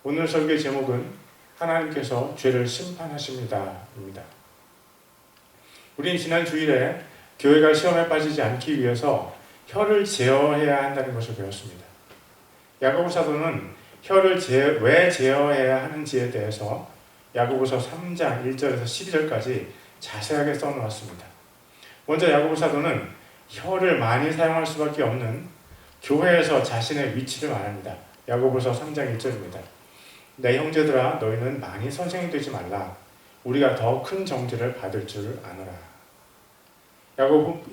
오늘 설교의 제목은 하나님께서 죄를 심판하십니다 입니다. 우린 지난 주일에 교회가 시험에 빠지지 않기 위해서 혀를 제어해야 한다는 것을 배웠습니다. 야고보 사도는 혀를 왜 제어해야 하는지에 대해서 야고보서 3장 1절에서 12절까지 자세하게 써놓았습니다. 먼저 야고보 사도는 혀를 많이 사용할 수밖에 없는 교회에서 자신의 위치를 말합니다. 야고보서 3장 1절입니다. 내 형제들아 너희는 많이 선생이 되지 말라. 우리가 더 큰 정죄를 받을 줄 아노라.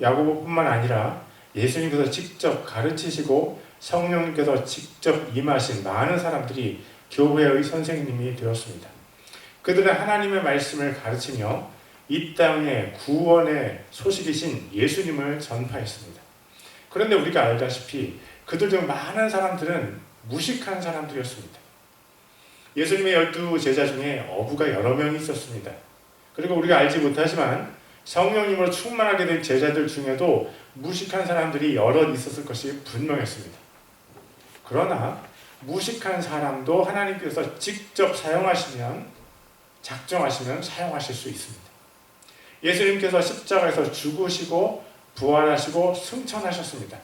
야고보뿐만 아니라 예수님께서 직접 가르치시고 성령님께서 직접 임하신 많은 사람들이 교회의 선생님이 되었습니다. 그들은 하나님의 말씀을 가르치며 이 땅에 구원의 소식이신 예수님을 전파했습니다. 그런데 우리가 알다시피 그들 중 많은 사람들은 무식한 사람들이었습니다. 예수님의 12 제자 중에 어부가 여러 명이 있었습니다. 그리고 우리가 알지 못하지만 성령님으로 충만하게 된 제자들 중에도 무식한 사람들이 여럿 있었을 것이 분명했습니다. 그러나 무식한 사람도 하나님께서 직접 작정하시면 사용하실 수 있습니다. 예수님께서 십자가에서 죽으시고 부활하시고 승천하셨습니다.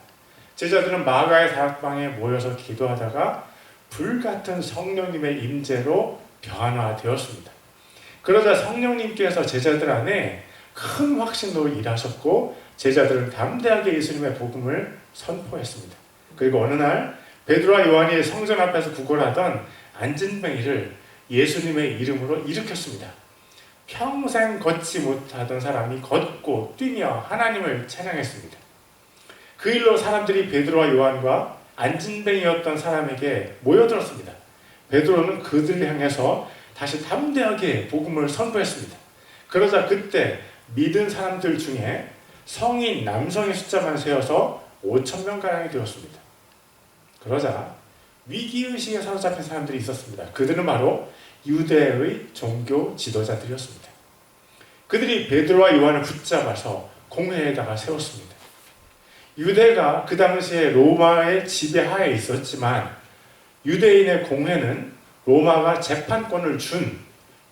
제자들은 마가의 다락방에 모여서 기도하다가 불같은 성령님의 임재로 변화되었습니다. 그러자 성령님께서 제자들 안에 큰 확신으로 일하셨고 제자들은 담대하게 예수님의 복음을 선포했습니다. 그리고 어느 날 베드로와 요한이 성전 앞에서 구걸하던 안진뱅이를 예수님의 이름으로 일으켰습니다. 평생 걷지 못하던 사람이 걷고 뛰며 하나님을 찬양했습니다. 그 일로 사람들이 베드로와 요한과 안진뱅이였던 사람에게 모여들었습니다. 베드로는 그들을 향해서 다시 담대하게 복음을 선포했습니다. 그러자 그때 믿은 사람들 중에 성인 남성의 숫자만 세어서 5,000명가량이 되었습니다. 그러자 위기의식에 사로잡힌 사람들이 있었습니다. 그들은 바로 유대의 종교 지도자들이었습니다. 그들이 베드로와 요한을 붙잡아서 공회에다가 세웠습니다. 유대가 그 당시에 로마의 지배하에 있었지만 유대인의 공회는 로마가 재판권을 준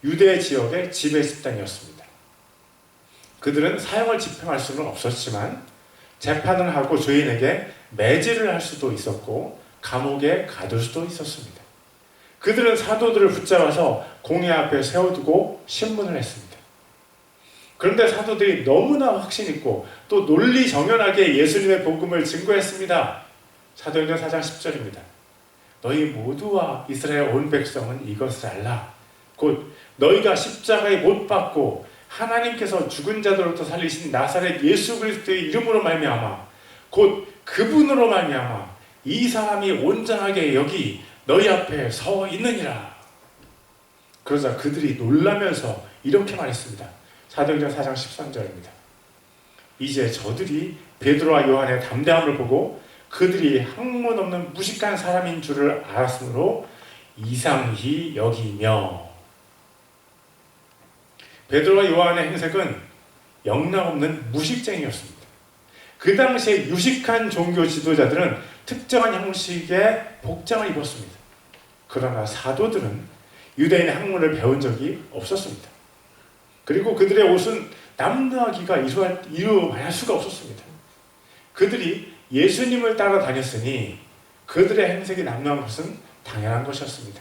유대 지역의 지배 집단이었습니다. 그들은 사형을 집행할 수는 없었지만 재판을 하고 죄인에게 매질을 할 수도 있었고 감옥에 가둘 수도 있었습니다. 그들은 사도들을 붙잡아서 공회 앞에 세워두고 신문을 했습니다. 그런데 사도들이 너무나 확신 있고 또 논리정연하게 예수님의 복음을 증거했습니다. 사도행전 4장 10절입니다. 너희 모두와 이스라엘 온 백성은 이것을 알라. 곧 너희가 십자가에 못 박고 하나님께서 죽은 자들로부터 살리신 나사렛 예수 그리스도의 이름으로 말미암아 곧 그분으로 말미암아 이 사람이 온전하게 여기 너희 앞에 서 있느니라. 그러자 그들이 놀라면서 이렇게 말했습니다. 사도행전 4장 13절입니다. 이제 저들이 베드로와 요한의 담대함을 보고 그들이 학문 없는 무식한 사람인 줄을 알았으므로 이상히 여기며. 베드로와 요한의 행색은 영락없는 무식쟁이였습니다. 그 당시에 유식한 종교 지도자들은 특정한 형식의 복장을 입었습니다. 그러나 사도들은 유대인의 학문을 배운 적이 없었습니다. 그리고 그들의 옷은 남루하기가 이루어할 수가 없었습니다. 그들이 예수님을 따라다녔으니 그들의 행색이 남루한 것은 당연한 것이었습니다.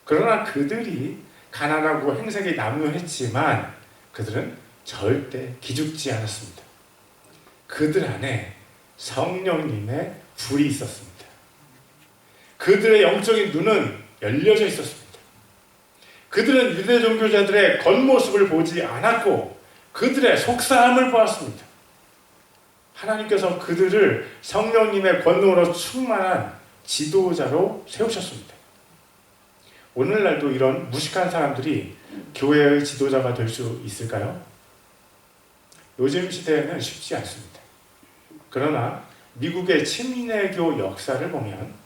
그러나 그들이 가난하고 행색이 남루했지만 그들은 절대 기죽지 않았습니다. 그들 안에 성령님의 불이 있었습니다. 그들의 영적인 눈은 열려져 있었습니다. 그들은 유대 종교자들의 겉모습을 보지 않았고 그들의 속사함을 보았습니다. 하나님께서 그들을 성령님의 권능으로 충만한 지도자로 세우셨습니다. 오늘날도 이런 무식한 사람들이 교회의 지도자가 될 수 있을까요? 요즘 시대에는 쉽지 않습니다. 그러나 미국의 침례교 역사를 보면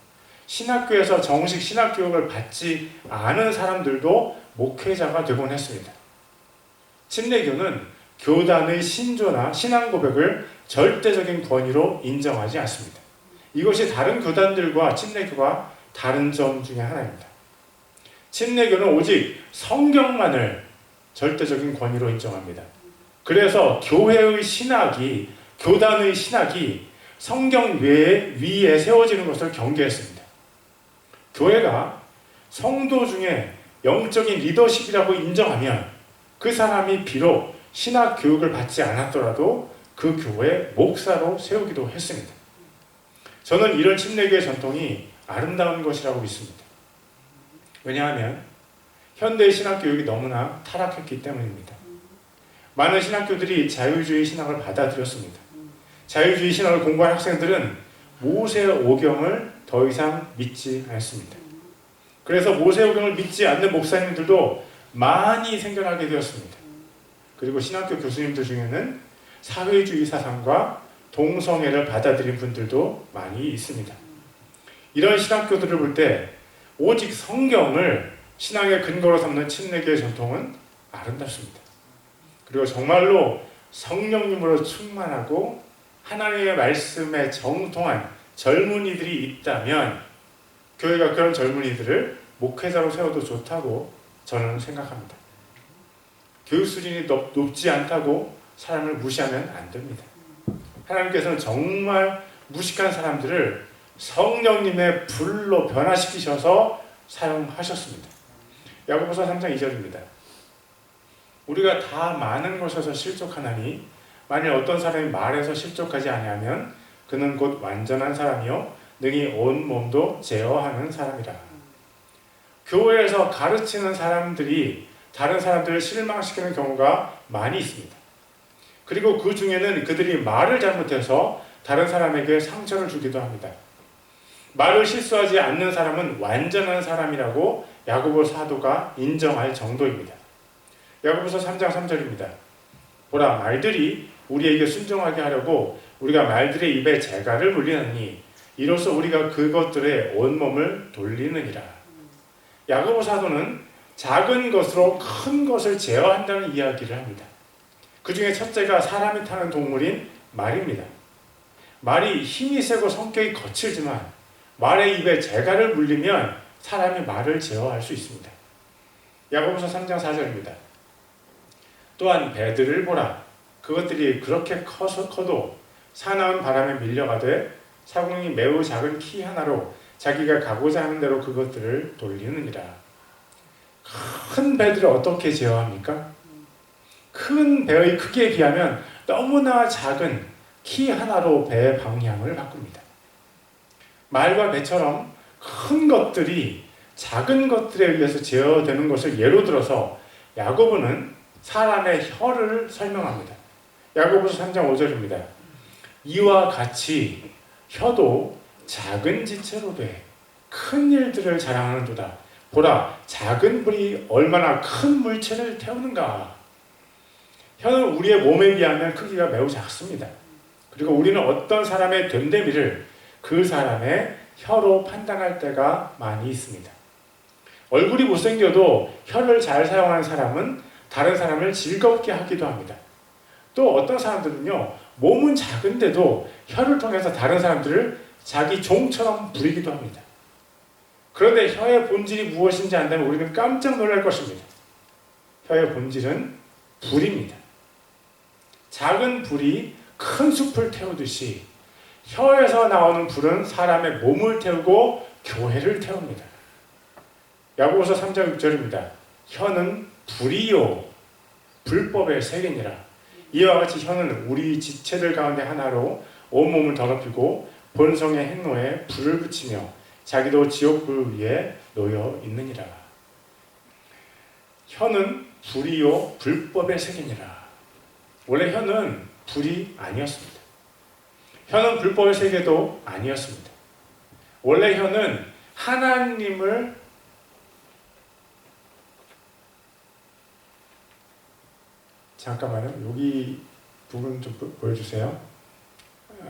신학교에서 정식 신학교육을 받지 않은 사람들도 목회자가 되곤 했습니다. 침례교는 교단의 신조나 신앙 고백을 절대적인 권위로 인정하지 않습니다. 이것이 다른 교단들과 침례교가 다른 점 중에 하나입니다. 침례교는 오직 성경만을 절대적인 권위로 인정합니다. 그래서 교회의 신학이, 교단의 신학이 성경 위에 세워지는 것을 경계했습니다. 교회가 성도 중에 영적인 리더십이라고 인정하면 그 사람이 비록 신학 교육을 받지 않았더라도 그 교회 목사로 세우기도 했습니다. 저는 이런 침례교의 전통이 아름다운 것이라고 믿습니다. 왜냐하면 현대의 신학 교육이 너무나 타락했기 때문입니다. 많은 신학교들이 자유주의 신학을 받아들였습니다. 자유주의 신학을 공부한 학생들은 모세오경을 더 이상 믿지 않습니다. 그래서 모세오경을 믿지 않는 목사님들도 많이 생겨나게 되었습니다. 그리고 신학교 교수님들 중에는 사회주의 사상과 동성애를 받아들인 분들도 많이 있습니다. 이런 신학교들을 볼 때 오직 성경을 신앙의 근거로 삼는 침례교의 전통은 아름답습니다. 그리고 정말로 성령님으로 충만하고 하나님의 말씀에 정통한 젊은이들이 있다면 교회가 그런 젊은이들을 목회자로 세워도 좋다고 저는 생각합니다. 교육 수준이 높지 않다고 사람을 무시하면 안 됩니다. 하나님께서는 정말 무식한 사람들을 성령님의 불로 변화시키셔서 사용하셨습니다. 야고보서 3장 2절입니다. 우리가 다 많은 것에서 실족하나니 만일 어떤 사람이 말에서 실족하지 아니하면 그는 곧 완전한 사람이요 능히 온 몸도 제어하는 사람이라. 교회에서 가르치는 사람들이 다른 사람들을 실망시키는 경우가 많이 있습니다. 그리고 그 중에는 그들이 말을 잘못해서 다른 사람에게 상처를 주기도 합니다. 말을 실수하지 않는 사람은 완전한 사람이라고 야고보 사도가 인정할 정도입니다. 야고보서 3장 3절입니다. 보라, 말들이 우리에게 순종하게 하려고 우리가 말들의 입에 재갈을 물리느니 이로써 우리가 그것들의 온몸을 돌리느니라. 야고보 사도는 작은 것으로 큰 것을 제어한다는 이야기를 합니다. 그 중에 첫째가 사람이 타는 동물인 말입니다. 말이 힘이 세고 성격이 거칠지만 말의 입에 재갈을 물리면 사람이 말을 제어할 수 있습니다. 야고보서 3장 4절입니다. 또한 배들을 보라. 그것들이 그렇게 커도 사나운 바람에 밀려가되 사공이 매우 작은 키 하나로 자기가 가고자 하는 대로 그것들을 돌리느니라. 큰 배들을 어떻게 제어합니까? 큰 배의 크기에 비하면 너무나 작은 키 하나로 배의 방향을 바꿉니다. 말과 배처럼 큰 것들이 작은 것들에 의해서 제어되는 것을 예로 들어서 야고보는 사람의 혀를 설명합니다. 야고보서 3장 5절입니다. 이와 같이 혀도 작은 지체로 돼 큰 일들을 자랑하는도다. 보라, 작은 불이 얼마나 큰 물체를 태우는가. 혀는 우리의 몸에 비하면 크기가 매우 작습니다. 그리고 우리는 어떤 사람의 됨됨이를 그 사람의 혀로 판단할 때가 많이 있습니다. 얼굴이 못생겨도 혀를 잘 사용하는 사람은 다른 사람을 즐겁게 하기도 합니다. 또 어떤 사람들은요, 몸은 작은데도 혀를 통해서 다른 사람들을 자기 종처럼 부리기도 합니다. 그런데 혀의 본질이 무엇인지 안다면 우리는 깜짝 놀랄 것입니다. 혀의 본질은 불입니다. 작은 불이 큰 숲을 태우듯이 혀에서 나오는 불은 사람의 몸을 태우고 교회를 태웁니다. 야고보서 3장 6절입니다. 혀는 불이요 불법의 세계니라. 이와 같이 혀는 우리 지체들 가운데 하나로 온몸을 더럽히고 본성의 행로에 불을 붙이며 자기도 지옥불 위에 놓여 있느니라. 혀는 불이요 불법의 세계니라. 원래 혀는 불이 아니었습니다. 혀는 불법의 세계도 아니었습니다. 원래 혀는 하나님을 잠깐만요. 여기 부분 좀 보여주세요.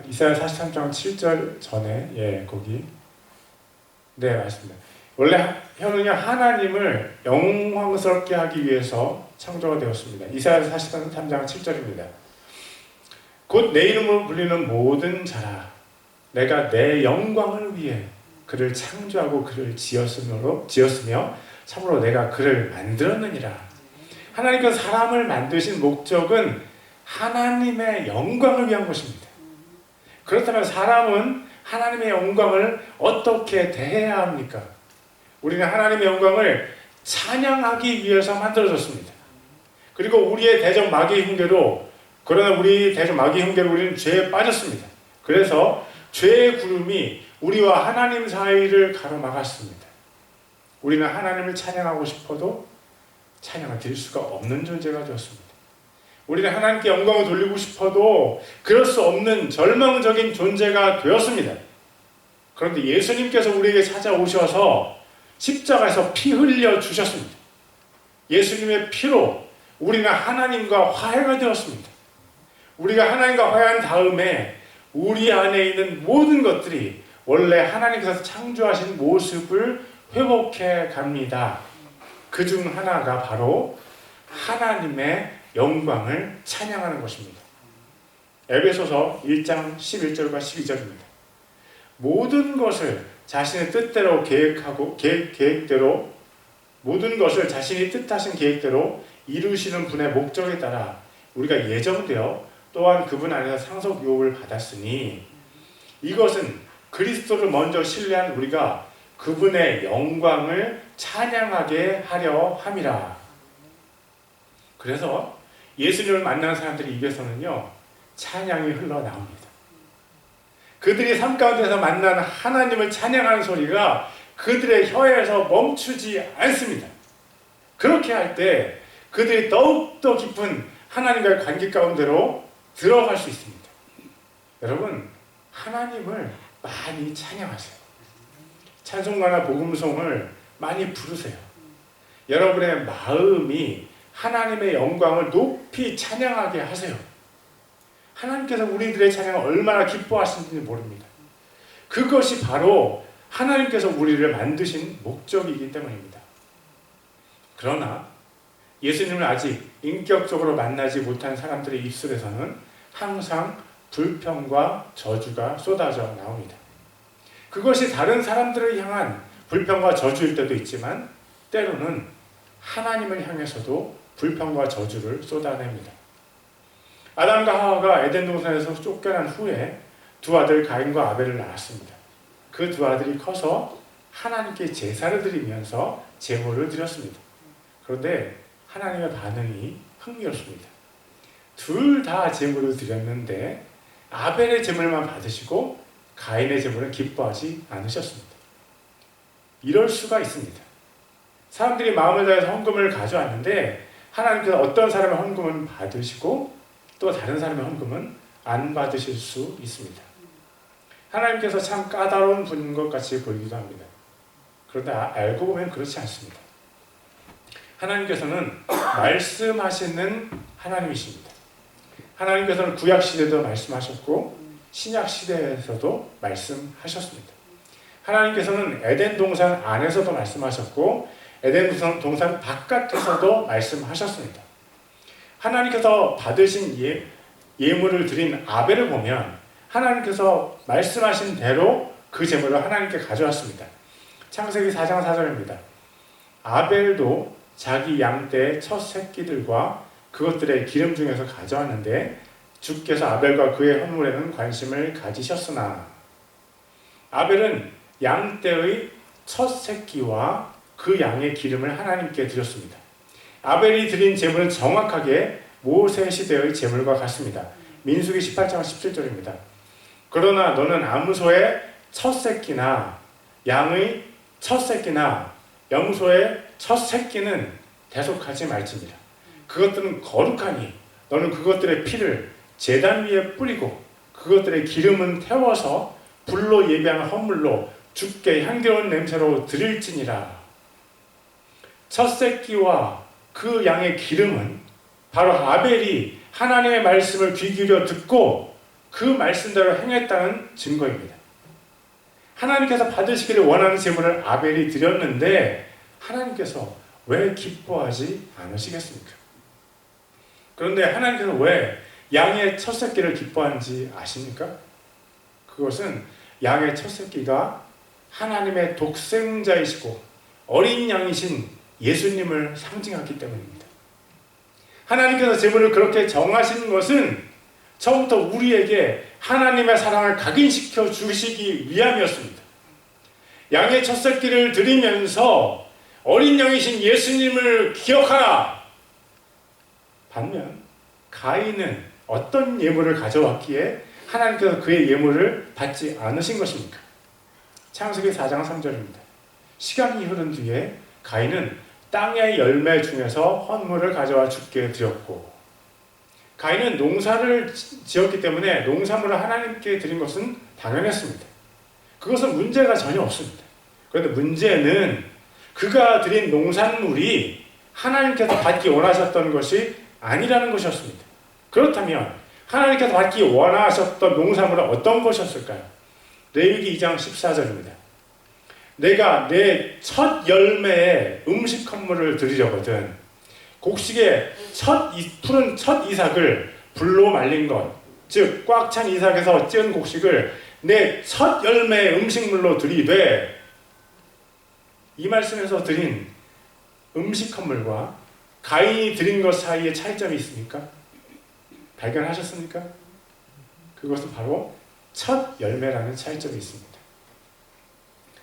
이사야 43장 7절 전에 거기 네 맞습니다. 원래 혀는요 하나님을 영광스럽게 하기 위해서 창조가 되었습니다. 이사야 43장 7절입니다. 곧 내 이름으로 불리는 모든 자라 내가 내 영광을 위해 그를 창조하고 그를 지었으며 참으로 내가 그를 만들었느니라. 하나님께서 사람을 만드신 목적은 하나님의 영광을 위한 것입니다. 그렇다면 사람은 하나님의 영광을 어떻게 대해야 합니까? 우리는 하나님의 영광을 찬양하기 위해서 만들어졌습니다. 그리고 우리의 대적 마귀의 흉계로, 그러나 우리 대적 마귀의 흉계로 우리는 죄에 빠졌습니다. 그래서 죄의 구름이 우리와 하나님 사이를 가로막았습니다. 우리는 하나님을 찬양하고 싶어도 찬양을 드릴 수가 없는 존재가 되었습니다. 우리는 하나님께 영광을 돌리고 싶어도 그럴 수 없는 절망적인 존재가 되었습니다. 그런데 예수님께서 우리에게 찾아오셔서 십자가에서 피 흘려 주셨습니다. 예수님의 피로 우리는 하나님과 화해가 되었습니다. 우리가 하나님과 화해한 다음에 우리 안에 있는 모든 것들이 원래 하나님께서 창조하신 모습을 회복해 갑니다. 그 중 하나가 바로 하나님의 영광을 찬양하는 것입니다. 에베소서 1장 11절과 12절입니다. 모든 것을 자신의 뜻대로 계획대로 모든 것을 자신이 뜻하신 계획대로 이루시는 분의 목적에 따라 우리가 예정되어 또한 그분 안에서 상속 유업을 받았으니 이것은 그리스도를 먼저 신뢰한 우리가 그분의 영광을 찬양하게 하려 함이라. 그래서 예수님을 만난 사람들의 입에서는요, 찬양이 흘러나옵니다. 그들이 삶 가운데서 만난 하나님을 찬양하는 소리가 그들의 혀에서 멈추지 않습니다. 그렇게 할 때 그들이 더욱더 깊은 하나님과의 관계 가운데로 들어갈 수 있습니다. 여러분, 하나님을 많이 찬양하세요. 찬송가나 복음송을 많이 부르세요. 여러분의 마음이 하나님의 영광을 높이 찬양하게 하세요. 하나님께서 우리들의 찬양을 얼마나 기뻐하시는지 모릅니다. 그것이 바로 하나님께서 우리를 만드신 목적이기 때문입니다. 그러나 예수님을 아직 인격적으로 만나지 못한 사람들의 입술에서는 항상 불평과 저주가 쏟아져 나옵니다. 그것이 다른 사람들을 향한 불평과 저주일 때도 있지만 때로는 하나님을 향해서도 불평과 저주를 쏟아냅니다. 아담과 하와가 에덴 동산에서 쫓겨난 후에 두 아들 가인과 아벨을 낳았습니다. 그 두 아들이 커서 하나님께 제사를 드리면서 제물을 드렸습니다. 그런데 하나님의 반응이 흥미롭습니다. 둘 다 제물을 드렸는데 아벨의 제물만 받으시고 가인의 제물은 기뻐하지 않으셨습니다. 이럴 수가 있습니다. 사람들이 마음을 다해서 헌금을 가져왔는데 하나님께서 어떤 사람의 헌금은 받으시고 또 다른 사람의 헌금은 안 받으실 수 있습니다. 하나님께서 참 까다로운 분인 것 같이 보이기도 합니다. 그러나 알고 보면 그렇지 않습니다. 하나님께서는 말씀하시는 하나님이십니다. 하나님께서는 구약시대도 말씀하셨고 신약시대에서도 말씀하셨습니다. 하나님께서는 에덴 동산 안에서도 말씀하셨고 에덴 동산 바깥에서도 말씀하셨습니다. 하나님께서 받으신 예물을 드린 아벨을 보면 하나님께서 말씀하신 대로 그 제물을 하나님께 가져왔습니다. 창세기 4장 4절입니다. 아벨도 자기 양떼의 첫 새끼들과 그것들의 기름 중에서 가져왔는데 주께서 아벨과 그의 헌물에는 관심을 가지셨으나 아벨은 양떼의 첫 새끼와 그 양의 기름을 하나님께 드렸습니다. 아벨이 드린 제물은 정확하게 모세 시대의 제물과 같습니다. 민수기 18장 17절입니다. 그러나 너는 암소의 첫 새끼나 양의 첫 새끼나 염소의 첫 새끼는 대속하지 말지니라. 그것들은 거룩하니 너는 그것들의 피를 제단 위에 뿌리고 그것들의 기름은 태워서 불로 예배하는 헌물로 주께 향기로운 냄새로 드릴지니라. 첫 새끼와 그 양의 기름은 바로 아벨이 하나님의 말씀을 귀 기울여 듣고 그 말씀대로 행했다는 증거입니다. 하나님께서 받으시기를 원하는 제물을 아벨이 드렸는데 하나님께서 왜 기뻐하지 않으시겠습니까? 그런데 하나님께서 왜 양의 첫 새끼를 기뻐하는지 아십니까? 그것은 양의 첫 새끼가 하나님의 독생자이시고 어린 양이신 예수님을 상징하기 때문입니다. 하나님께서 제물을 그렇게 정하신 것은 처음부터 우리에게 하나님의 사랑을 각인시켜 주시기 위함이었습니다. 양의 첫 새끼를 드리면서 어린 양이신 예수님을 기억하라. 반면 가인은 어떤 예물을 가져왔기에 하나님께서 그의 예물을 받지 않으신 것입니까? 창세기 4장 3절입니다. 시간이 흐른 뒤에 가인은 땅의 열매 중에서 헌물을 가져와 주께 드렸고, 가인은 농사를 지었기 때문에 농산물을 하나님께 드린 것은 당연했습니다. 그것은 문제가 전혀 없습니다. 그런데 문제는 그가 드린 농산물이 하나님께서 받기 원하셨던 것이 아니라는 것이었습니다. 그렇다면 하나님께서 받기 원하셨던 농산물은 어떤 것이었을까요? 레위기 2장 14절입니다. 내가 내 첫 열매의 음식 헌물을 드리려거든 곡식의 푸른 첫 이삭을 불로 말린 것, 즉 꽉 찬 이삭에서 찌은 곡식을 내 첫 열매의 음식물로 드리되, 이 말씀에서 드린 음식 헌물과 가인이 드린 것 사이에 차이점이 있습니까? 발견하셨습니까? 그것은 바로 첫 열매라는 차이점이 있습니다.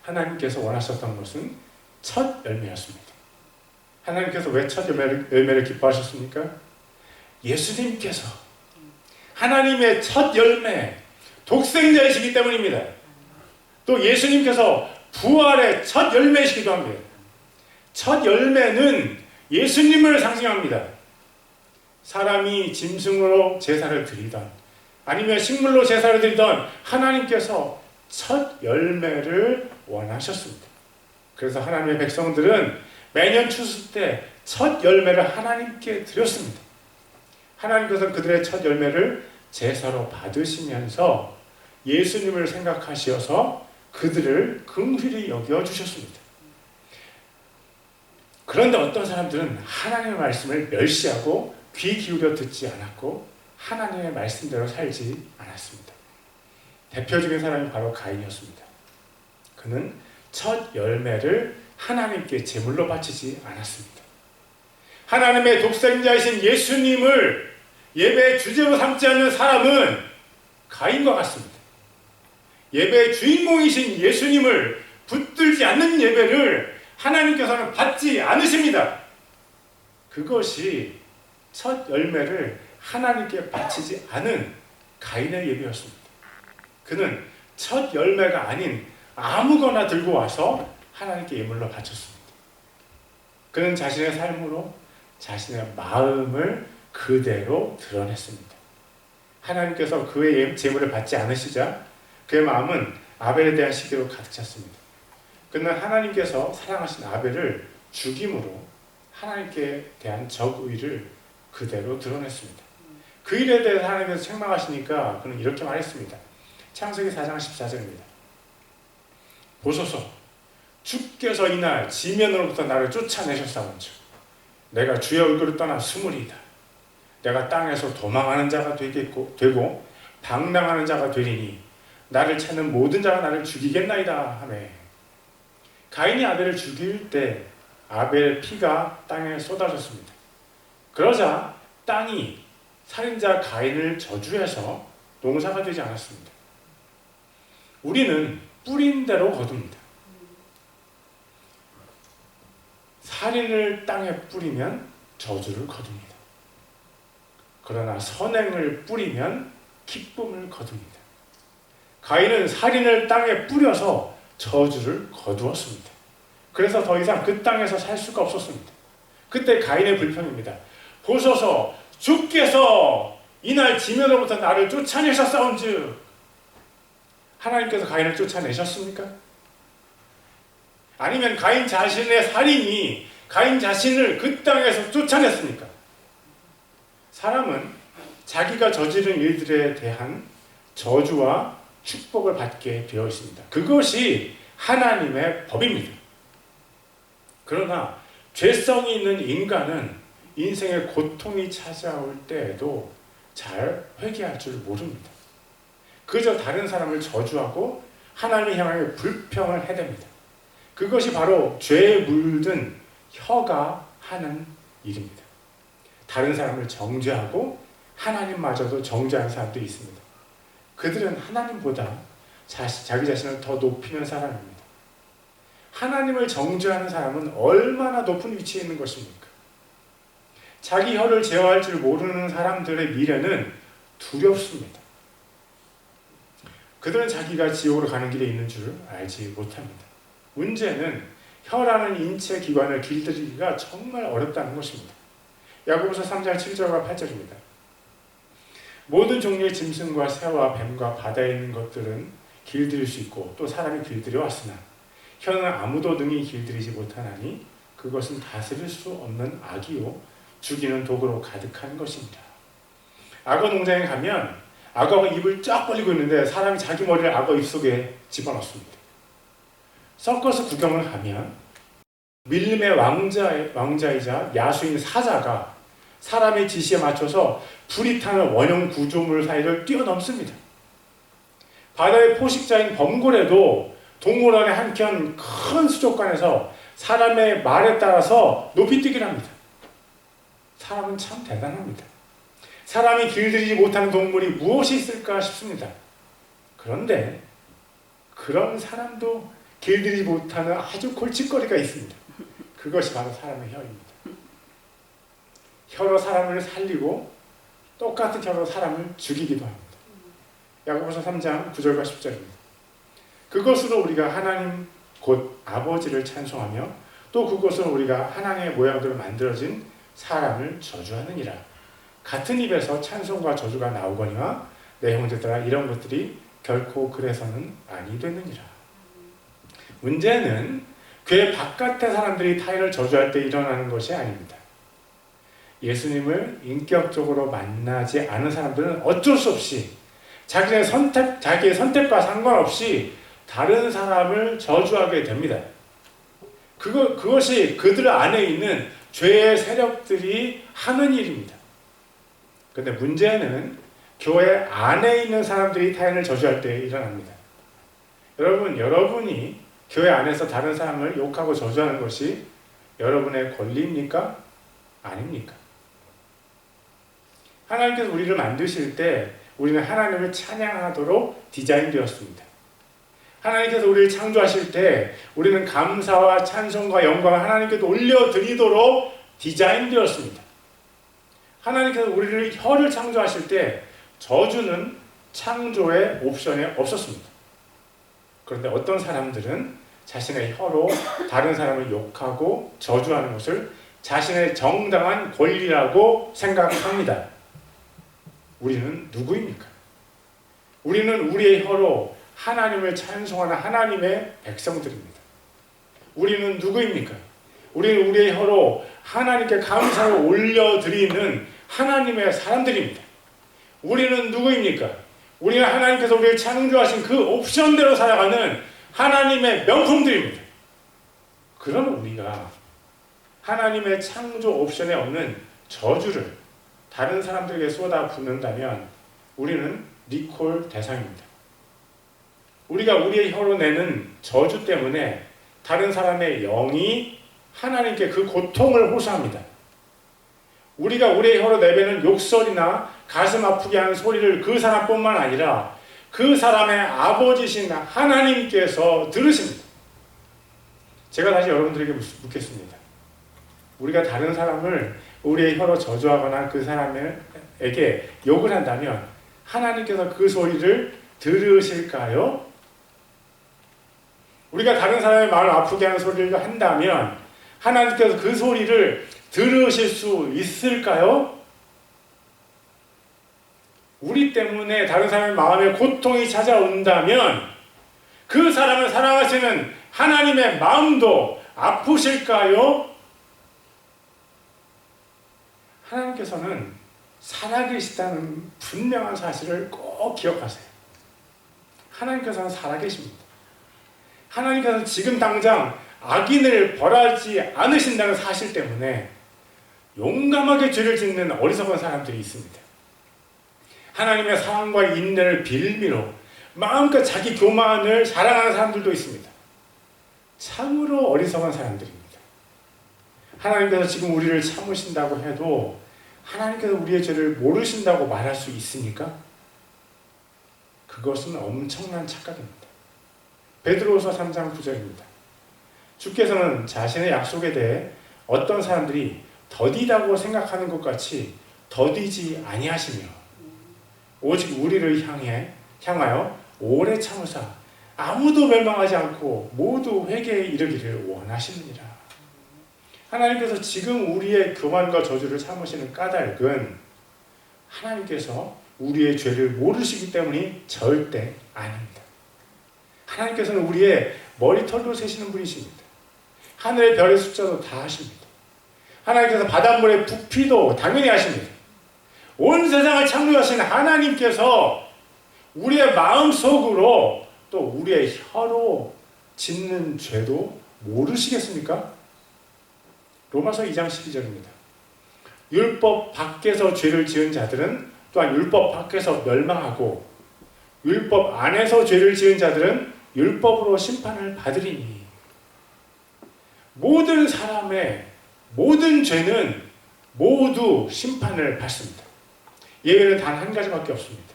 하나님께서 원하셨던 것은 첫 열매였습니다. 하나님께서 왜 첫 열매를 기뻐하셨습니까? 예수님께서 하나님의 첫 열매, 독생자이시기 때문입니다. 또 예수님께서 부활의 첫 열매이시기도 합니다. 첫 열매는 예수님을 상징합니다. 사람이 짐승으로 제사를 드리던 아니면 식물로 제사를 드리던 하나님께서 첫 열매를 원하셨습니다. 그래서 하나님의 백성들은 매년 추수 때 첫 열매를 하나님께 드렸습니다. 하나님께서는 그들의 첫 열매를 제사로 받으시면서 예수님을 생각하셔서 그들을 긍휼히 여겨주셨습니다. 그런데 어떤 사람들은 하나님의 말씀을 멸시하고 귀 기울여 듣지 않았고 하나님의 말씀대로 살지 않았습니다. 대표적인 사람이 바로 가인이었습니다. 그는 첫 열매를 하나님께 제물로 바치지 않았습니다. 하나님의 독생자이신 예수님을 예배의 주제로 삼지 않는 사람은 가인과 같습니다. 예배의 주인공이신 예수님을 붙들지 않는 예배를 하나님께서는 받지 않으십니다. 그것이 첫 열매를 하나님께 바치지 않은 가인의 예배였습니다. 그는 첫 열매가 아닌 아무거나 들고 와서 하나님께 예물로 바쳤습니다. 그는 자신의 삶으로 자신의 마음을 그대로 드러냈습니다. 하나님께서 그의 제물을 받지 않으시자 그의 마음은 아벨에 대한 시기로 가득 찼습니다. 그는 하나님께서 사랑하신 아벨을 죽임으로 하나님께 대한 적의를 그대로 드러냈습니다. 그 일에 대해서 하나님께서 책망하시니까 그는 이렇게 말했습니다. 창세기 4장 14절입니다. 보소서, 주께서 이날 지면으로부터 나를 쫓아내셨사온즉 내가 주의 얼굴을 떠나 스물이다. 내가 땅에서 도망하는 자가 되고 방랑하는 자가 되리니 나를 찾는 모든 자가 나를 죽이겠나이다 하매, 가인이 아벨을 죽일 때 아벨의 피가 땅에 쏟아졌습니다. 그러자 땅이 살인자 가인을 저주해서 농사가 되지 않았습니다. 우리는 뿌린 대로 거둡니다. 살인을 땅에 뿌리면 저주를 거둡니다. 그러나 선행을 뿌리면 기쁨을 거둡니다. 가인은 살인을 땅에 뿌려서 저주를 거두었습니다. 그래서 더 이상 그 땅에서 살 수가 없었습니다. 그때 가인의 불평입니다. 보소서, 주께서 이날 지면으로부터 나를 쫓아내셨사온즉. 하나님께서 가인을 쫓아내셨습니까? 아니면 가인 자신의 살인이 가인 자신을 그 땅에서 쫓아냈습니까? 사람은 자기가 저지른 일들에 대한 저주와 축복을 받게 되어 있습니다. 그것이 하나님의 법입니다. 그러나 죄성이 있는 인간은 인생의 고통이 찾아올 때에도 잘 회개할 줄 모릅니다. 그저 다른 사람을 저주하고 하나님을 향하여 불평을 해댑니다. 그것이 바로 죄에 물든 혀가 하는 일입니다. 다른 사람을 정죄하고 하나님마저도 정죄하는 사람들이 있습니다. 그들은 하나님보다 자기 자신을 더 높이는 사람입니다. 하나님을 정죄하는 사람은 얼마나 높은 위치에 있는 것입니까? 자기 혀를 제어할 줄 모르는 사람들의 미래는 두렵습니다. 그들은 자기가 지옥으로 가는 길에 있는 줄 알지 못합니다. 문제는 혀라는 인체 기관을 길들이기가 정말 어렵다는 것입니다. 야고보서 3장 7절과 8절입니다. 모든 종류의 짐승과 새와 뱀과 바다에 있는 것들은 길들일 수 있고 또 사람이 길들여 왔으나 혀는 아무도 능히 길들이지 못하나니 그것은 다스릴 수 없는 악이요 죽이는 독으로 가득한 것입니다. 악어 농장에 가면 악어가 입을 쫙 벌리고 있는데 사람이 자기 머리를 악어 입속에 집어넣습니다. 서커스 구경을 하면 밀림의 왕자이자 야수인 사자가 사람의 지시에 맞춰서 불이 타는 원형 구조물 사이를 뛰어넘습니다. 바다의 포식자인 범고래도 동물원의 한켠 큰 수족관에서 사람의 말에 따라서 높이 뛰기를 합니다. 사람은 참 대단합니다. 사람이 길들이지 못하는 동물이 무엇이 있을까 싶습니다. 그런데 그런 사람도 길들이지 못하는 아주 골칫거리가 있습니다. 그것이 바로 사람의 혀입니다. 혀로 사람을 살리고 똑같은 혀로 사람을 죽이기도 합니다. 야고보서 3장 9절과 10절입니다. 그것으로 우리가 하나님 곧 아버지를 찬송하며 또 그것으로 우리가 하나님의 모양대로 만들어진 사람을 저주하느니라. 같은 입에서 찬송과 저주가 나오거니와 내 형제들아 이런 것들이 결코 그래서는 아니 되느니라. 문제는 교회 바깥의 사람들이 타인을 저주할 때 일어나는 것이 아닙니다. 예수님을 인격적으로 만나지 않은 사람들은 어쩔 수 없이 자기의 선택과 상관없이 다른 사람을 저주하게 됩니다. 그것이 그들 안에 있는 죄의 세력들이 하는 일입니다. 그런데 문제는 교회 안에 있는 사람들이 타인을 저주할 때 일어납니다. 여러분이 교회 안에서 다른 사람을 욕하고 저주하는 것이 여러분의 권리입니까? 아닙니까? 하나님께서 우리를 만드실 때 우리는 하나님을 찬양하도록 디자인되었습니다. 하나님께서 우리를 창조하실 때 우리는 감사와 찬송과 영광을 하나님께 올려드리도록 디자인되었습니다. 하나님께서 우리를 혀를 창조하실 때 저주는 창조의 옵션에 없었습니다. 그런데 어떤 사람들은 자신의 혀로 다른 사람을 욕하고 저주하는 것을 자신의 정당한 권리라고 생각합니다. 우리는 누구입니까? 우리는 우리의 혀로 하나님을 찬송하는 하나님의 백성들입니다. 우리는 누구입니까? 우리는 우리의 혀로 하나님께 감사를 올려드리는 하나님의 사람들입니다. 우리는 누구입니까? 우리는 하나님께서 우리를 창조하신 그 옵션대로 살아가는 하나님의 명품들입니다. 그러면 우리가 하나님의 창조 옵션에 없는 저주를 다른 사람들에게 쏟아붓는다면 우리는 리콜 대상입니다. 우리가 우리의 혀로 내는 저주 때문에 다른 사람의 영이 하나님께 그 고통을 호소합니다. 우리가 우리의 혀로 내뱉는 욕설이나 가슴 아프게 하는 소리를 그 사람뿐만 아니라 그 사람의 아버지신 하나님께서 들으십니다. 제가 다시 여러분들에게 묻겠습니다. 우리가 다른 사람을 우리의 혀로 저주하거나 그 사람에게 욕을 한다면 하나님께서 그 소리를 들으실까요? 우리가 다른 사람의 마음을 아프게 하는 소리를 한다면 하나님께서 그 소리를 들으실 수 있을까요? 우리 때문에 다른 사람의 마음에 고통이 찾아온다면 그 사람을 사랑하시는 하나님의 마음도 아프실까요? 하나님께서는 살아계시다는 분명한 사실을 꼭 기억하세요. 하나님께서는 살아계십니다. 하나님께서는 지금 당장 악인을 벌하지 않으신다는 사실 때문에 용감하게 죄를 짓는 어리석은 사람들이 있습니다. 하나님의 사랑과 인내를 빌미로 마음껏 자기 교만을 자랑하는 사람들도 있습니다. 참으로 어리석은 사람들입니다. 하나님께서 지금 우리를 참으신다고 해도 하나님께서 우리의 죄를 모르신다고 말할 수 있습니까? 그것은 엄청난 착각입니다. 베드로후서 3장 9절입니다. 주께서는 자신의 약속에 대해 어떤 사람들이 더디다고 생각하는 것 같이 더디지 아니하시며 오직 우리를 향하여 오래 참으사 아무도 멸망하지 않고 모두 회개에 이르기를 원하시느니라. 하나님께서 지금 우리의 교만과 저주를 참으시는 까닭은 하나님께서 우리의 죄를 모르시기 때문이 절대 아닙니다. 하나님께서는 우리의 머리털도 세시는 분이십니다. 하늘의 별의 숫자도 다 아십니다. 하나님께서 바닷물의 부피도 당연히 아십니다. 온 세상을 창조하신 하나님께서 우리의 마음속으로 또 우리의 혀로 짓는 죄도 모르시겠습니까? 로마서 2장 12절입니다. 율법 밖에서 죄를 지은 자들은 또한 율법 밖에서 멸망하고 율법 안에서 죄를 지은 자들은 율법으로 심판을 받으리니 모든 사람의 모든 죄는 모두 심판을 받습니다. 예외는 단 한 가지밖에 없습니다.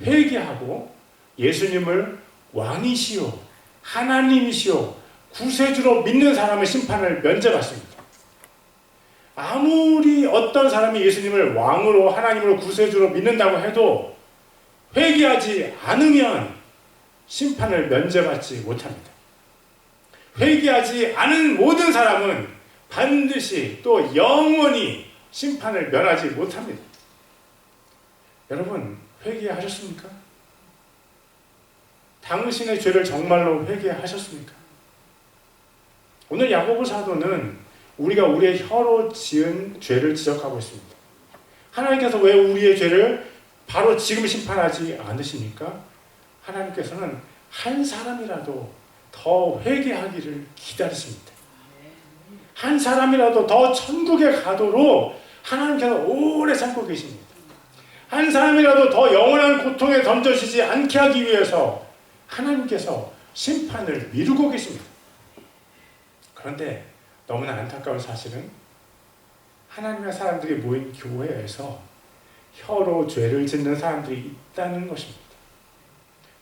회개하고 예수님을 왕이시오 하나님이시오 구세주로 믿는 사람의 심판을 면제받습니다. 아무리 어떤 사람이 예수님을 왕으로 하나님으로 구세주로 믿는다고 해도 회개하지 않으면 심판을 면제받지 못합니다. 회개하지 않은 모든 사람은 반드시 또 영원히 심판을 면하지 못합니다. 여러분 회개하셨습니까? 당신의 죄를 정말로 회개하셨습니까? 오늘 야고보 사도는 우리가 우리의 혀로 지은 죄를 지적하고 있습니다. 하나님께서 왜 우리의 죄를 바로 지금 심판하지 않으십니까? 하나님께서는 한 사람이라도 더 회개하기를 기다리십니다. 한 사람이라도 더 천국에 가도록 하나님께서 오래 참고 계십니다. 한 사람이라도 더 영원한 고통에 던져지지 않게 하기 위해서 하나님께서 심판을 미루고 계십니다. 그런데 너무나 안타까운 사실은 하나님의 사람들이 모인 교회에서 혀로 죄를 짓는 사람들이 있다는 것입니다.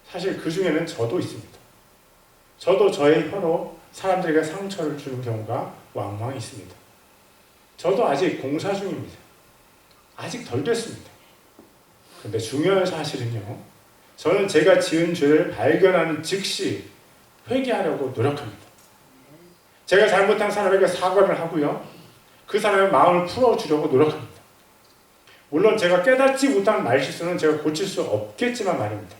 사실 그 중에는 저도 있습니다. 저도 저의 혀로 사람들에게 상처를 주는 경우가 왕왕 있습니다. 저도 아직 공사 중입니다. 아직 덜 됐습니다. 그런데 중요한 사실은요, 저는 제가 지은 죄를 발견하는 즉시 회개하려고 노력합니다. 제가 잘못한 사람에게 사과를 하고요, 그 사람의 마음을 풀어주려고 노력합니다. 물론 제가 깨닫지 못한 말실수는 제가 고칠 수 없겠지만 말입니다.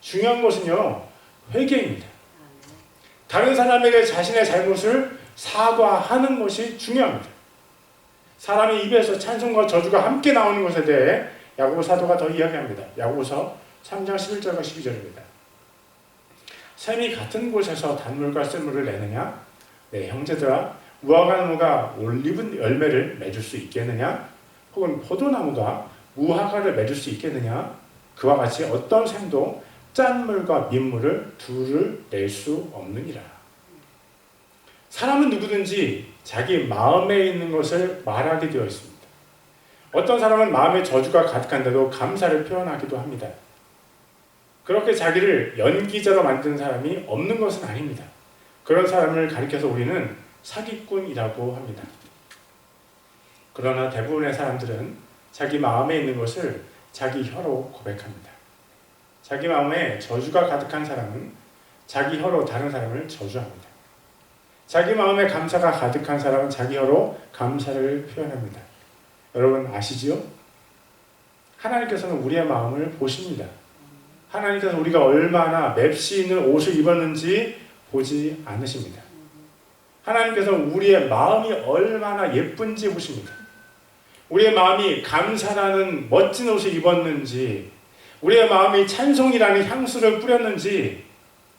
중요한 것은요, 회개입니다. 다른 사람에게 자신의 잘못을 사과하는 것이 중요합니다. 사람의 입에서 찬송과 저주가 함께 나오는 것에 대해 야고보 사도가 더 이야기합니다. 야고보서 3장 11절과 12절입니다. 샘이 같은 곳에서 단물과 쓴물을 내느냐? 내 형제들아, 무화과 나무가 올리브 열매를 맺을 수 있겠느냐? 혹은 포도나무가 무화과를 맺을 수 있겠느냐? 그와 같이 어떤 샘도 짠물과 민물을 둘을 낼 수 없느니라. 사람은 누구든지 자기 마음에 있는 것을 말하게 되어 있습니다. 어떤 사람은 마음에 저주가 가득한데도 감사를 표현하기도 합니다. 그렇게 자기를 연기자로 만드는 사람이 없는 것은 아닙니다. 그런 사람을 가리켜서 우리는 사기꾼이라고 합니다. 그러나 대부분의 사람들은 자기 마음에 있는 것을 자기 혀로 고백합니다. 자기 마음에 저주가 가득한 사람은 자기 혀로 다른 사람을 저주합니다. 자기 마음에 감사가 가득한 사람은 자기 혀로 감사를 표현합니다. 여러분 아시지요? 하나님께서는 우리의 마음을 보십니다. 하나님께서 우리가 얼마나 맵시 있는 옷을 입었는지 보지 않으십니다. 하나님께서 우리의 마음이 얼마나 예쁜지 보십니다. 우리의 마음이 감사라는 멋진 옷을 입었는지, 우리의 마음이 찬송이라는 향수를 뿌렸는지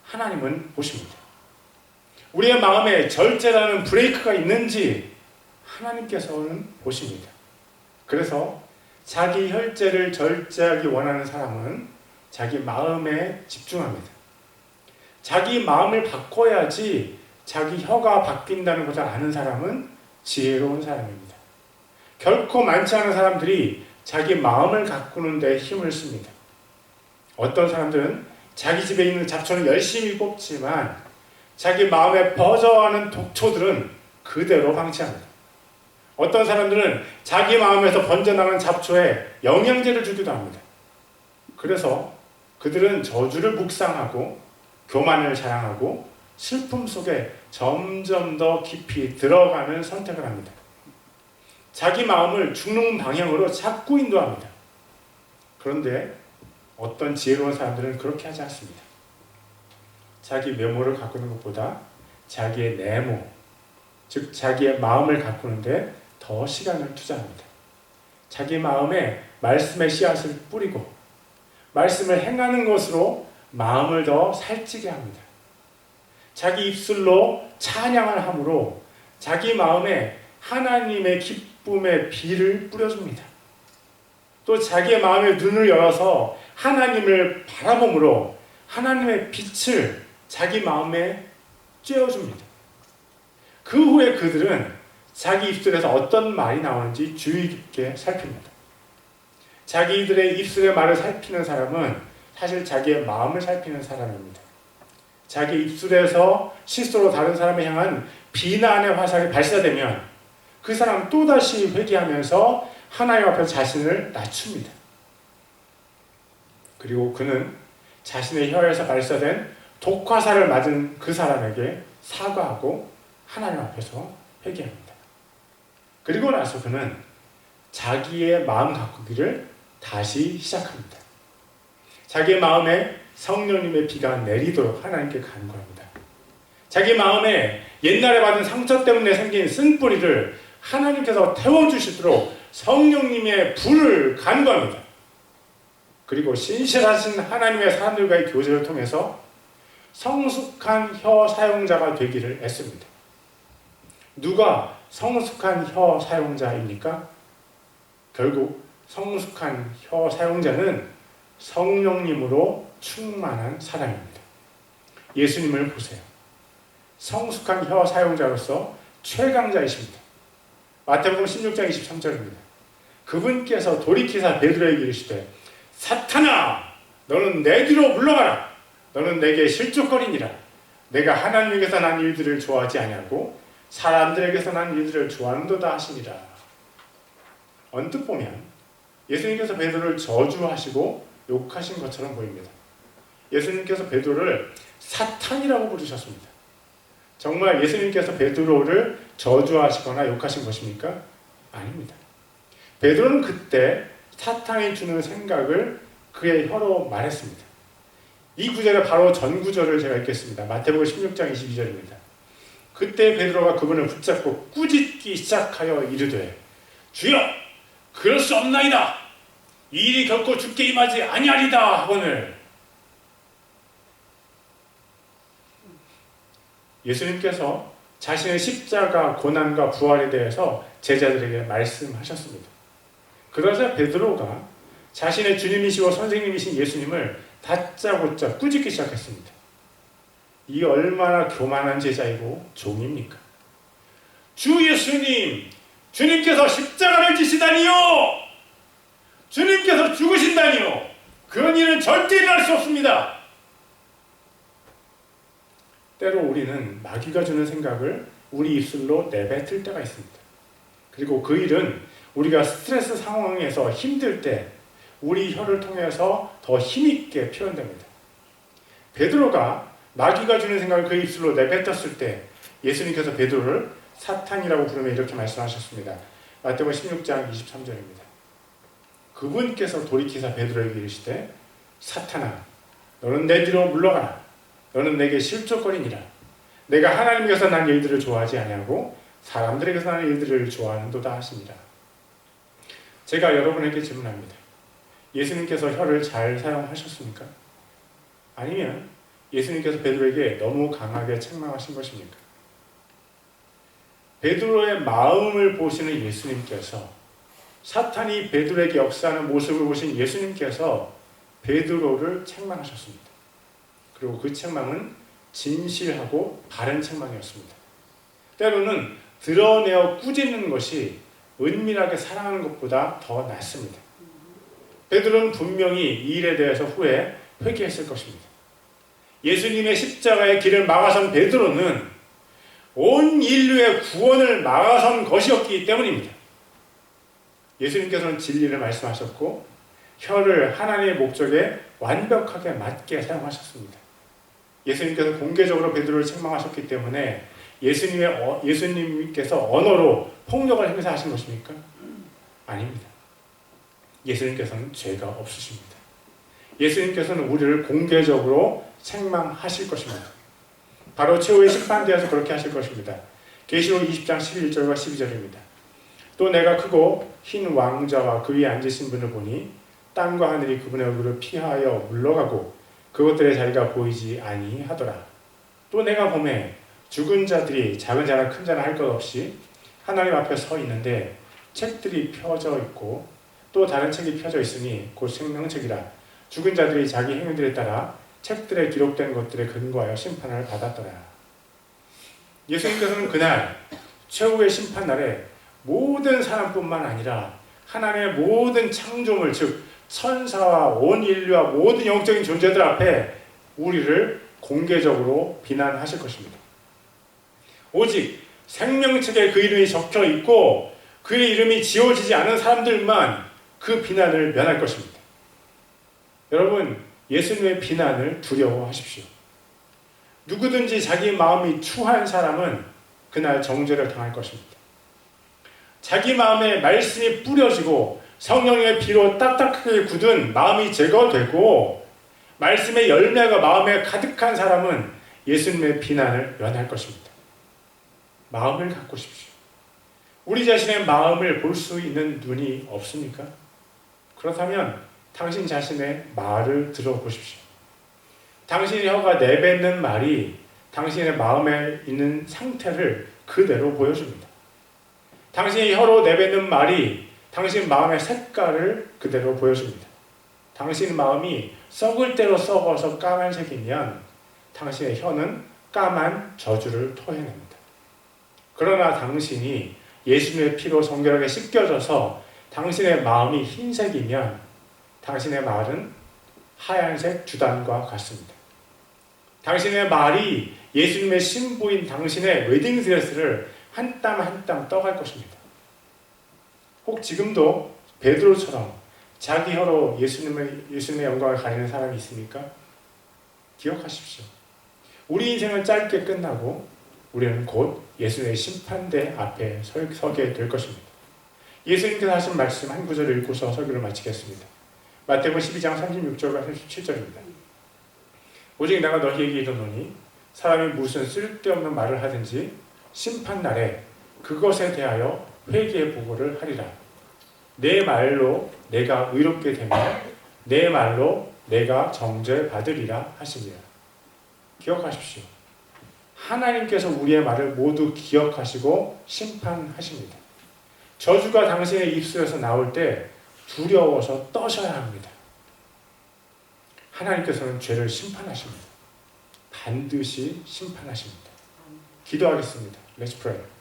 하나님은 보십니다. 우리의 마음에 절제라는 브레이크가 있는지 하나님께서는 보십니다. 그래서 자기 혈제를 절제하기 원하는 사람은 자기 마음에 집중합니다. 자기 마음을 바꿔야지 자기 혀가 바뀐다는 것을 아는 사람은 지혜로운 사람입니다. 결코 많지 않은 사람들이 자기 마음을 가꾸는 데 힘을 씁니다. 어떤 사람들은 자기 집에 있는 잡초는 열심히 뽑지만 자기 마음에 버져가는 독초들은 그대로 방치합니다. 어떤 사람들은 자기 마음에서 번져나가는 잡초에 영양제를 주기도 합니다. 그래서 그들은 저주를 묵상하고 교만을 자랑하고 슬픔 속에 점점 더 깊이 들어가는 선택을 합니다. 자기 마음을 죽는 방향으로 자꾸 인도합니다. 그런데 어떤 지혜로운 사람들은 그렇게 하지 않습니다. 자기 외모를 가꾸는 것보다 자기의 내모, 즉 자기의 마음을 가꾸는데 더 시간을 투자합니다. 자기 마음에 말씀의 씨앗을 뿌리고 말씀을 행하는 것으로 마음을 더 살찌게 합니다. 자기 입술로 찬양을 함으로 자기 마음에 하나님의 기쁨의 비를 뿌려줍니다. 또 자기의 마음의 눈을 열어서 하나님을 바라봄으로 하나님의 빛을 자기 마음에 쬐어줍니다. 그 후에 그들은 자기 입술에서 어떤 말이 나오는지 주의 깊게 살핍니다. 자기들의 입술의 말을 살피는 사람은 사실 자기의 마음을 살피는 사람입니다. 자기 입술에서 실수로 다른 사람을 향한 비난의 화살이 발사되면 그 사람 또다시 회개하면서 하나님 앞에 자신을 낮춥니다. 그리고 그는 자신의 혀에서 발사된 독화살을 맞은 그 사람에게 사과하고 하나님 앞에서 회개합니다. 그리고 나서 그는 자기의 마음 가꾸기를 다시 시작합니다. 자기의 마음에 성령님의 비가 내리도록 하나님께 간구합니다. 자기 마음에 옛날에 받은 상처 때문에 생긴 쓴뿌리를 하나님께서 태워주시도록 성령님의 불을 간구합니다. 그리고 신실하신 하나님의 사람들과의 교제를 통해서 성숙한 혀 사용자가 되기를 애씁니다. 누가 성숙한 혀 사용자입니까? 결국 성숙한 혀 사용자는 성령님으로 충만한 사람입니다. 예수님을 보세요. 성숙한 혀 사용자로서 최강자이십니다. 마태복음 16장 23절입니다. 그분께서 돌이키사 베드로에게 이르시되 사탄아 너는 내 뒤로 물러가라. 너는 내게 실족거리니라. 내가 하나님에게서 난 일들을 좋아하지 아니하고 사람들에게서 난 일들을 좋아하는도다 하시니라. 언뜻 보면 예수님께서 베드로를 저주하시고 욕하신 것처럼 보입니다. 예수님께서 베드로를 사탄이라고 부르셨습니다. 정말 예수님께서 베드로를 저주하시거나 욕하신 것입니까? 아닙니다. 베드로는 그때 사탄이 주는 생각을 그의 혀로 말했습니다. 이 구절의 바로 전 구절을 제가 읽겠습니다. 마태복음 16장 22절입니다. 그때 베드로가 그분을 붙잡고 꾸짖기 시작하여 이르되 주여 그럴 수 없나이다. 이 일이 결코 주께 임하지 아니하리다 하거늘. 예수님께서 자신의 십자가 고난과 부활에 대해서 제자들에게 말씀하셨습니다. 그러자 베드로가 자신의 주님이시고 선생님이신 예수님을 다짜고짜 꾸짖기 시작했습니다. 이 얼마나 교만한 제자이고 종입니까? 주 예수님, 주님께서 십자가를 지시다니요! 주님께서 죽으신다니요! 그런 일은 절대 일어날 수 없습니다. 때로 우리는 마귀가 주는 생각을 우리 입술로 내뱉을 때가 있습니다. 그리고 그 일은 우리가 스트레스 상황에서 힘들 때 우리 혀를 통해서 더 힘있게 표현됩니다. 베드로가 마귀가 주는 생각을 그 입술로 내뱉었을 때 예수님께서 베드로를 사탄이라고 부르며 이렇게 말씀하셨습니다. 마태복음 16장 23절입니다. 그분께서 돌이키사 베드로에게 이르시되 사탄아 너는 내 뒤로 물러가라. 너는 내게 실족거리니라. 내가 하나님께서 난 일들을 좋아하지 아니하고 사람들에게서 난 일들을 좋아하는도다 하시니라. 제가 여러분에게 질문합니다. 예수님께서 혀를 잘 사용하셨습니까? 아니면 예수님께서 베드로에게 너무 강하게 책망하신 것입니까? 베드로의 마음을 보시는 예수님께서, 사탄이 베드로에게 역사하는 모습을 보신 예수님께서 베드로를 책망하셨습니다. 그리고 그 책망은 진실하고 바른 책망이었습니다. 때로는 드러내어 꾸짖는 것이 은밀하게 사랑하는 것보다 더 낫습니다. 베드로는 분명히 이 일에 대해서 후에 회개했을 것입니다. 예수님의 십자가의 길을 막아선 베드로는 온 인류의 구원을 막아선 것이었기 때문입니다. 예수님께서는 진리를 말씀하셨고 혀를 하나님의 목적에 완벽하게 맞게 사용하셨습니다. 예수님께서 공개적으로 베드로를 책망하셨기 때문에 예수님께서 언어로 폭력을 행사하신 것입니까? 아닙니다. 예수님께서는 죄가 없으십니다. 예수님께서는 우리를 공개적으로 책망하실 것입니다. 바로 최후의 심판대에서 그렇게 하실 것입니다. 계시록 20장 11절과 12절입니다. 또 내가 크고 흰 왕자와 그 위에 앉으신 분을 보니 땅과 하늘이 그분의 얼굴을 피하여 물러가고 그것들의 자리가 보이지 아니하더라. 또 내가 보매 죽은 자들이 작은 자나 큰 자나 할 것 없이 하나님 앞에 서 있는데 책들이 펴져 있고 또 다른 책이 펴져 있으니 곧 생명책이라. 죽은 자들이 자기 행위들에 따라 책들에 기록된 것들에 근거하여 심판을 받았더라. 예수님께서는 그날 최후의 심판날에 모든 사람뿐만 아니라 하나님의 모든 창조물, 즉 천사와 온 인류와 모든 영적인 존재들 앞에 우리를 공개적으로 비난하실 것입니다. 오직 생명책에 그 이름이 적혀 있고 그의 이름이 지워지지 않은 사람들만 그 비난을 면할 것입니다. 여러분, 예수님의 비난을 두려워하십시오. 누구든지 자기 마음이 추한 사람은 그날 정죄를 당할 것입니다. 자기 마음에 말씀이 뿌려지고 성령의 피로 딱딱하게 굳은 마음이 제거되고 말씀의 열매가 마음에 가득한 사람은 예수님의 비난을 면할 것입니다. 마음을 갖고 싶시오. 우리 자신의 마음을 볼 수 있는 눈이 없습니까? 그렇다면 당신 자신의 말을 들어보십시오. 당신의 혀가 내뱉는 말이 당신의 마음에 있는 상태를 그대로 보여줍니다. 당신의 혀로 내뱉는 말이 당신 마음의 색깔을 그대로 보여줍니다. 당신 마음이 썩을 대로 썩어서 까만색이면 당신의 혀는 까만 저주를 토해냅니다. 그러나 당신이 예수님의 피로 정결하게 씻겨져서 당신의 마음이 흰색이면 당신의 말은 하얀색 주단과 같습니다. 당신의 말이 예수님의 신부인 당신의 웨딩드레스를 한 땀 한 땀 떠갈 것입니다. 혹 지금도 베드로처럼 자기 혀로 예수님의 영광을 가리는 사람이 있습니까? 기억하십시오. 우리 인생은 짧게 끝나고 우리는 곧 예수님의 심판대 앞에 서게 될 것입니다. 예수님께서 하신 말씀 한 구절을 읽고서 설교를 마치겠습니다. 마태복음 12장 36절과 37절입니다. 오직 내가 너희에게 이르노니 사람이 무슨 쓸데없는 말을 하든지 심판날에 그것에 대하여 회개의 보고를 하리라. 내 말로 내가 의롭게 되며 내 말로 내가 정죄받으리라 하시니라. 기억하십시오. 하나님께서 우리의 말을 모두 기억하시고 심판하십니다. 저주가 당신의 입술에서 나올 때 두려워서 떠셔야 합니다. 하나님께서는 죄를 심판하십니다. 반드시 심판하십니다. 기도하겠습니다. Let's pray.